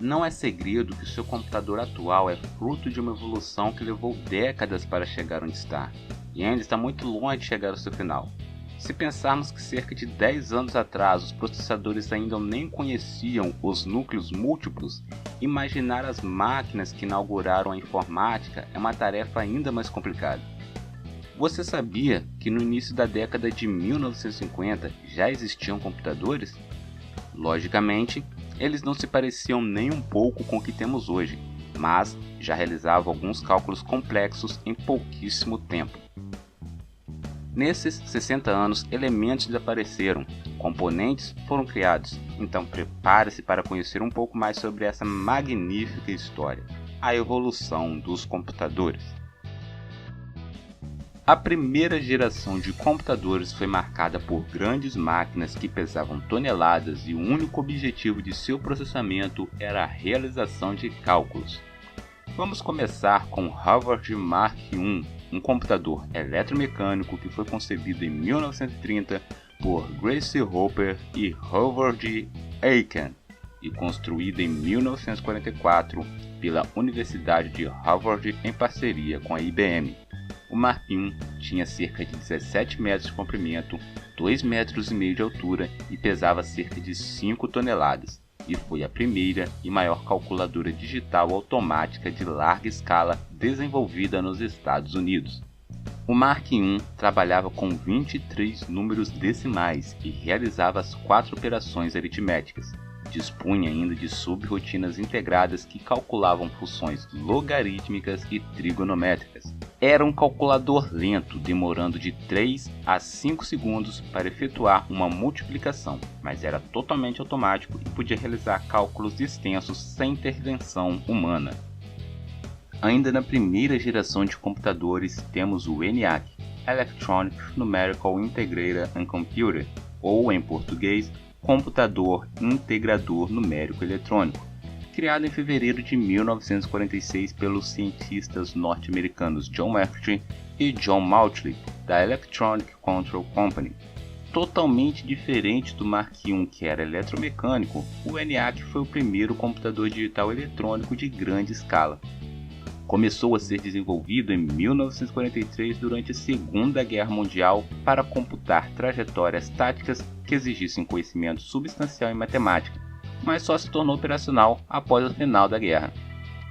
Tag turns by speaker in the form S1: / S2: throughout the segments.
S1: Não é segredo que o seu computador atual é fruto de uma evolução que levou décadas para chegar onde está, e ainda está muito longe de chegar ao seu final. Se pensarmos que cerca de 10 anos atrás os processadores ainda nem conheciam os núcleos múltiplos, imaginar as máquinas que inauguraram a informática é uma tarefa ainda mais complicada. Você sabia que no início da década de 1950 já existiam computadores? Logicamente, eles não se pareciam nem um pouco com o que temos hoje, mas já realizavam alguns cálculos complexos em pouquíssimo tempo. Nesses 60 anos, elementos desapareceram, componentes foram criados, então prepare-se para conhecer um pouco mais sobre essa magnífica história, a evolução dos computadores. A primeira geração de computadores foi marcada por grandes máquinas que pesavam toneladas e o único objetivo de seu processamento era a realização de cálculos. Vamos começar com o Harvard Mark I, um computador eletromecânico que foi concebido em 1930 por Grace Hopper e Howard Aiken e construído em 1944 pela Universidade de Harvard em parceria com a IBM. O Mark I tinha cerca de 17 metros de comprimento, 2,5 metros de altura e pesava cerca de 5 toneladas, e foi a primeira e maior calculadora digital automática de larga escala desenvolvida nos Estados Unidos. O Mark I trabalhava com 23 números decimais e realizava as 4 operações aritméticas. Dispunha ainda de subrotinas integradas que calculavam funções logarítmicas e trigonométricas. Era um calculador lento, demorando de 3 a 5 segundos para efetuar uma multiplicação, mas era totalmente automático e podia realizar cálculos extensos sem intervenção humana. Ainda na primeira geração de computadores temos o ENIAC, Electronic Numerical Integrator and Computer, ou em português, Computador Integrador Numérico Eletrônico, criado em fevereiro de 1946 pelos cientistas norte-americanos John McAfee e John Mauchly, da Electronic Control Company. Totalmente diferente do Mark I, que era eletromecânico, o ENIAC foi o primeiro computador digital eletrônico de grande escala. Começou a ser desenvolvido em 1943 durante a Segunda Guerra Mundial para computar trajetórias táticas que exigissem conhecimento substancial em matemática, mas só se tornou operacional após o final da guerra.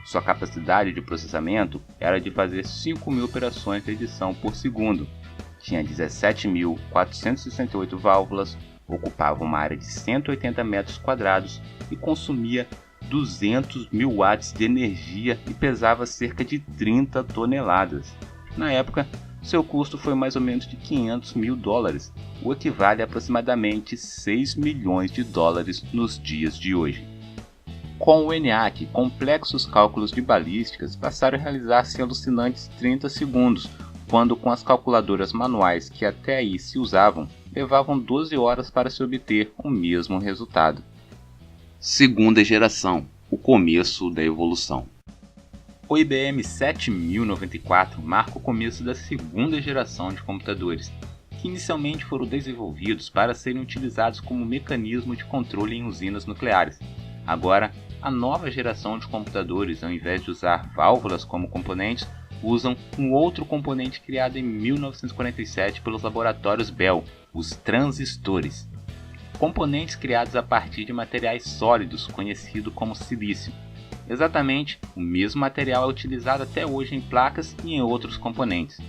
S1: Sua capacidade de processamento era de fazer 5.000 operações de edição por segundo, tinha 17.468 válvulas, ocupava uma área de 180 metros quadrados e consumia 200.000 watts de energia e pesava cerca de 30 toneladas. Na época, seu custo foi mais ou menos de $500.000, o equivale a aproximadamente 6 milhões de dólares nos dias de hoje. Com o ENIAC, complexos cálculos de balísticas passaram a realizar-se em alucinantes 30 segundos, quando com as calculadoras manuais que até aí se usavam, levavam 12 horas para se obter o mesmo resultado. Segunda geração, o começo da evolução. O IBM 7094 marca o começo da segunda geração de computadores, que inicialmente foram desenvolvidos para serem utilizados como mecanismo de controle em usinas nucleares. Agora, a nova geração de computadores, ao invés de usar válvulas como componentes, usam um outro componente criado em 1947 pelos laboratórios Bell, os transistores. Componentes criados a partir de materiais sólidos, conhecido como silício. Exatamente o mesmo material é utilizado até hoje em placas e em outros componentes.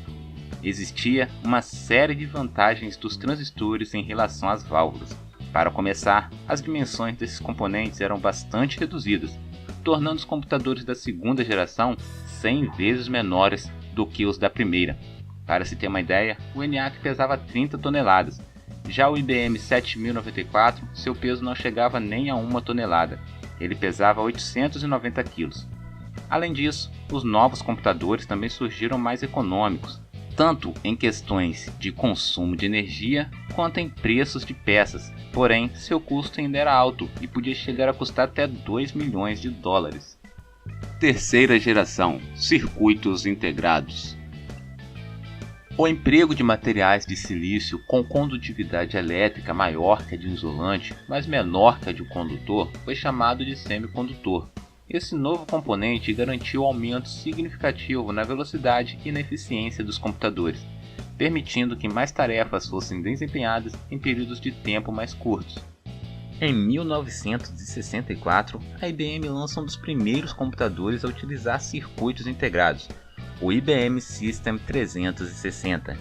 S1: Existia uma série de vantagens dos transistores em relação às válvulas. Para começar, as dimensões desses componentes eram bastante reduzidas, tornando os computadores da segunda geração 100 vezes menores do que os da primeira. Para se ter uma ideia, o ENIAC pesava 30 toneladas. Já o IBM 7094, seu peso não chegava nem a 1 tonelada, ele pesava 890 kg. Além disso, os novos computadores também surgiram mais econômicos, tanto em questões de consumo de energia quanto em preços de peças, porém seu custo ainda era alto e podia chegar a custar até 2 milhões de dólares. Terceira geração, circuitos integrados. O emprego de materiais de silício com condutividade elétrica maior que a de um isolante, mas menor que a de um condutor, foi chamado de semicondutor. Esse novo componente garantiu aumento significativo na velocidade e na eficiência dos computadores, permitindo que mais tarefas fossem desempenhadas em períodos de tempo mais curtos. Em 1964, a IBM lança um dos primeiros computadores a utilizar circuitos integrados, o IBM System 360.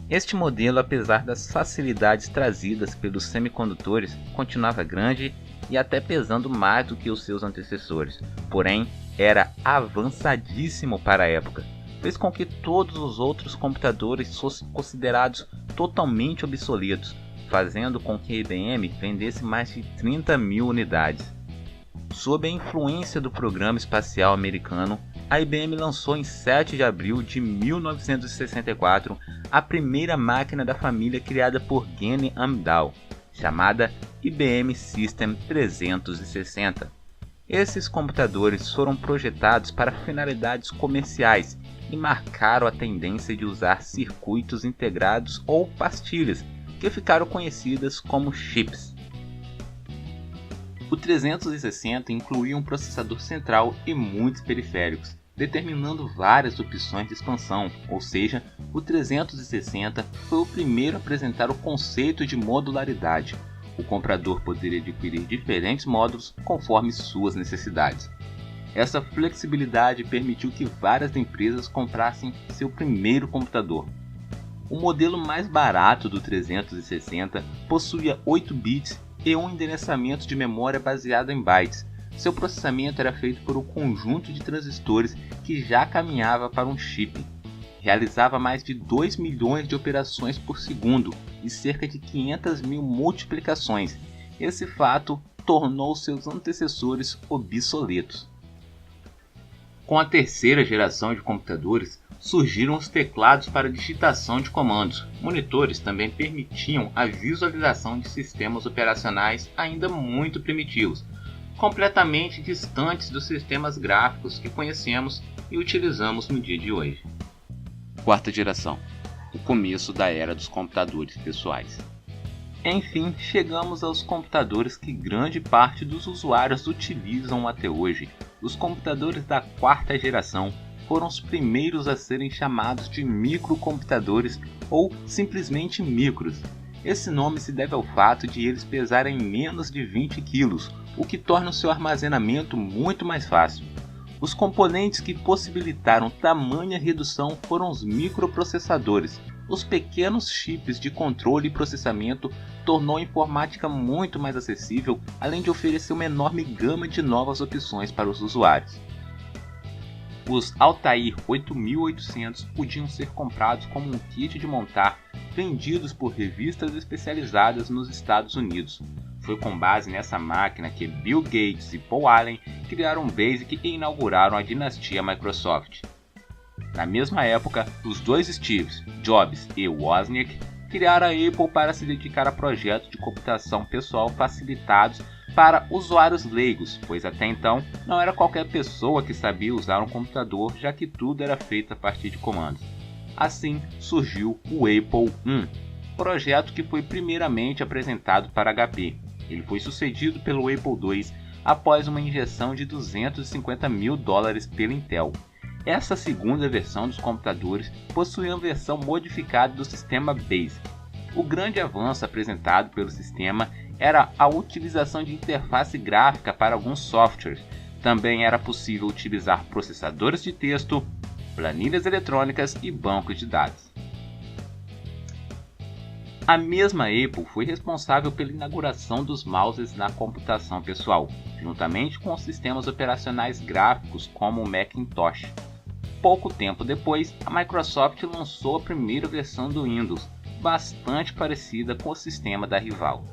S1: Este modelo, apesar das facilidades trazidas pelos semicondutores, continuava grande e até pesando mais do que os seus antecessores, porém era avançadíssimo para a época. Fez com que todos os outros computadores fossem considerados totalmente obsoletos, fazendo com que a IBM vendesse mais de 30 mil unidades. Sob a influência do programa espacial americano, a IBM lançou em 7 de abril de 1964 a primeira máquina da família criada por Gene Amdahl, chamada IBM System 360. Esses computadores foram projetados para finalidades comerciais e marcaram a tendência de usar circuitos integrados ou pastilhas, que ficaram conhecidas como chips. O 360 incluía um processador central e muitos periféricos, determinando várias opções de expansão, ou seja, o 360 foi o primeiro a apresentar o conceito de modularidade. O comprador poderia adquirir diferentes módulos conforme suas necessidades. Essa flexibilidade permitiu que várias empresas comprassem seu primeiro computador. O modelo mais barato do 360 possuía 8 bits e um endereçamento de memória baseado em bytes. Seu processamento era feito por um conjunto de transistores que já caminhava para um chip. Realizava mais de 2 milhões de operações por segundo e cerca de 500 mil multiplicações. Esse fato tornou seus antecessores obsoletos. Com a terceira geração de computadores, surgiram os teclados para digitação de comandos. Monitores também permitiam a visualização de sistemas operacionais ainda muito primitivos, completamente distantes dos sistemas gráficos que conhecemos e utilizamos no dia de hoje. Quarta geração. O começo da era dos computadores pessoais. Enfim, chegamos aos computadores que grande parte dos usuários utilizam até hoje. Os computadores da quarta geração foram os primeiros a serem chamados de microcomputadores ou simplesmente micros. Esse nome se deve ao fato de eles pesarem menos de 20 kg, o que torna o seu armazenamento muito mais fácil. Os componentes que possibilitaram tamanha redução foram os microprocessadores. Os pequenos chips de controle e processamento tornou a informática muito mais acessível, além de oferecer uma enorme gama de novas opções para os usuários. Os Altair 8800 podiam ser comprados como um kit de montar, vendidos por revistas especializadas nos Estados Unidos. Foi com base nessa máquina que Bill Gates e Paul Allen criaram o BASIC e inauguraram a dinastia Microsoft. Na mesma época, os dois Steves, Jobs e Wozniak, criaram a Apple para se dedicar a projetos de computação pessoal facilitados para usuários leigos, pois até então não era qualquer pessoa que sabia usar um computador, já que tudo era feito a partir de comandos. Assim surgiu o Apple I, projeto que foi primeiramente apresentado para HP. Ele foi sucedido pelo Apple II após uma injeção de $250 mil pela Intel. Essa segunda versão dos computadores possuía uma versão modificada do sistema BASIC. O grande avanço apresentado pelo sistema era a utilização de interface gráfica para alguns softwares. Também era possível utilizar processadores de texto, planilhas eletrônicas e bancos de dados. A mesma Apple foi responsável pela inauguração dos mouses na computação pessoal, juntamente com os sistemas operacionais gráficos como o Macintosh. Pouco tempo depois, a Microsoft lançou a primeira versão do Windows, bastante parecida com o sistema da rival.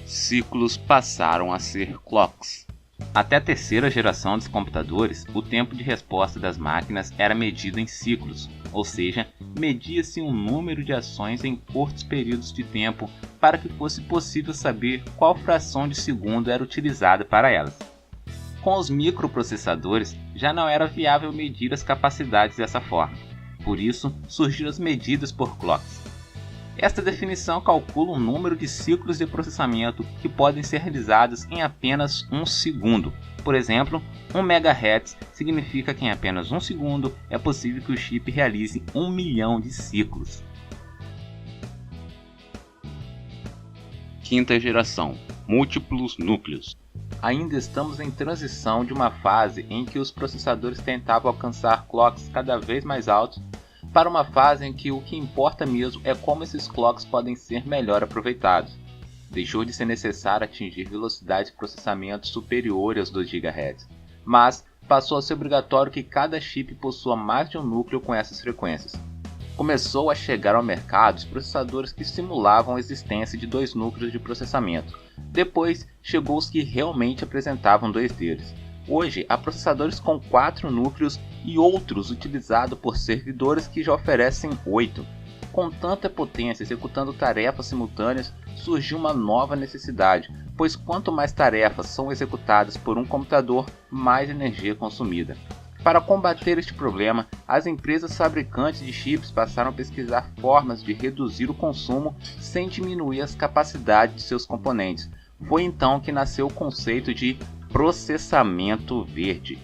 S1: Ciclos passaram a ser clocks. Até a terceira geração dos computadores, o tempo de resposta das máquinas era medido em ciclos, ou seja, media-se um número de ações em curtos períodos de tempo para que fosse possível saber qual fração de segundo era utilizada para elas. Com os microprocessadores, já não era viável medir as capacidades dessa forma. Por isso, surgiram as medidas por clocks. Esta definição calcula o número de ciclos de processamento que podem ser realizados em apenas 1 segundo. Por exemplo, 1 MHz significa que em apenas 1 segundo é possível que o chip realize 1 milhão de ciclos. Quinta geração, múltiplos núcleos. Ainda estamos em transição de uma fase em que os processadores tentavam alcançar clocks cada vez mais altos para uma fase em que o que importa mesmo é como esses clocks podem ser melhor aproveitados. Deixou de ser necessário atingir velocidades de processamento superiores aos 2 GHz, mas passou a ser obrigatório que cada chip possua mais de um núcleo com essas frequências. Começou a chegar ao mercado os processadores que simulavam a existência de 2 núcleos de processamento. Depois chegou os que realmente apresentavam 2 deles. Hoje há processadores com 4 núcleos e outros utilizados por servidores que já oferecem 8. Com tanta potência executando tarefas simultâneas, surgiu uma nova necessidade, pois quanto mais tarefas são executadas por um computador, mais energia é consumida. Para combater este problema, as empresas fabricantes de chips passaram a pesquisar formas de reduzir o consumo sem diminuir as capacidades de seus componentes. Foi então que nasceu o conceito de processamento verde.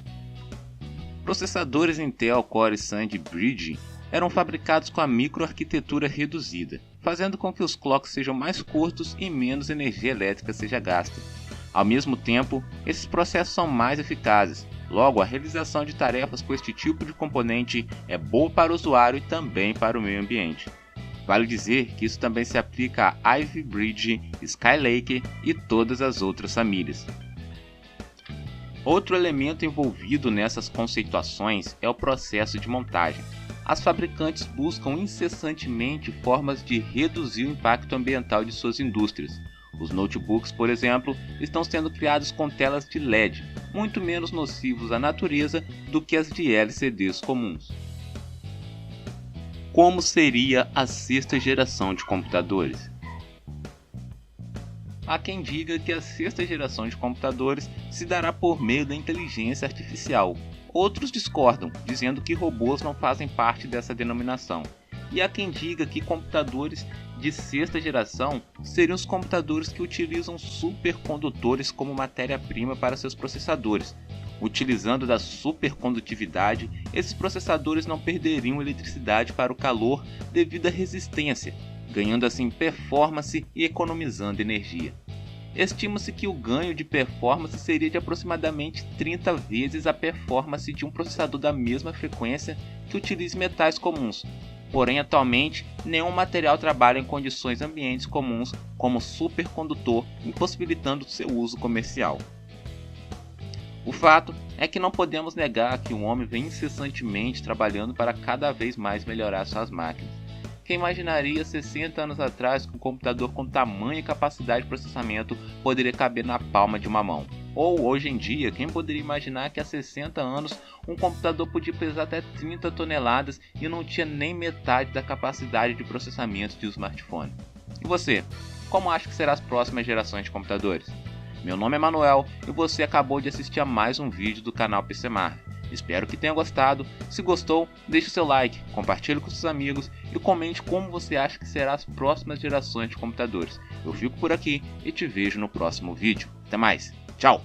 S1: Processadores Intel Core Xande Bridge eram fabricados com a microarquitetura reduzida, fazendo com que os clocks sejam mais curtos e menos energia elétrica seja gasta. Ao mesmo tempo, esses processos são mais eficazes. Logo, a realização de tarefas com este tipo de componente é boa para o usuário e também para o meio ambiente. Vale dizer que isso também se aplica a Ivy Bridge, Skylake e todas as outras famílias. Outro elemento envolvido nessas conceituações é o processo de montagem. As fabricantes buscam incessantemente formas de reduzir o impacto ambiental de suas indústrias. Os notebooks, por exemplo, estão sendo criados com telas de LED, muito menos nocivos à natureza do que as de LCDs comuns. Como seria a 6ª geração de computadores? Há quem diga que a 6ª geração de computadores se dará por meio da inteligência artificial. Outros discordam, dizendo que robôs não fazem parte dessa denominação. E há quem diga que computadores de 6ª geração seriam os computadores que utilizam supercondutores como matéria-prima para seus processadores. Utilizando da supercondutividade, esses processadores não perderiam eletricidade para o calor devido à resistência, ganhando assim performance e economizando energia. Estima-se que o ganho de performance seria de aproximadamente 30 vezes a performance de um processador da mesma frequência que utilize metais comuns. Porém, atualmente, nenhum material trabalha em condições ambientes comuns como supercondutor, impossibilitando seu uso comercial. O fato é que não podemos negar que o homem vem incessantemente trabalhando para cada vez mais melhorar suas máquinas. Quem imaginaria 60 anos atrás que um computador com tamanha capacidade de processamento poderia caber na palma de uma mão? Ou hoje em dia, quem poderia imaginar que há 60 anos um computador podia pesar até 30 toneladas e não tinha nem metade da capacidade de processamento de um smartphone? E você, como acha que serão as próximas gerações de computadores? Meu nome é Manuel e você acabou de assistir a mais um vídeo do canal PCMark. Espero que tenha gostado. Se gostou, deixe seu like, compartilhe com seus amigos e comente como você acha que serão as próximas gerações de computadores. Eu fico por aqui e te vejo no próximo vídeo. Até mais, tchau!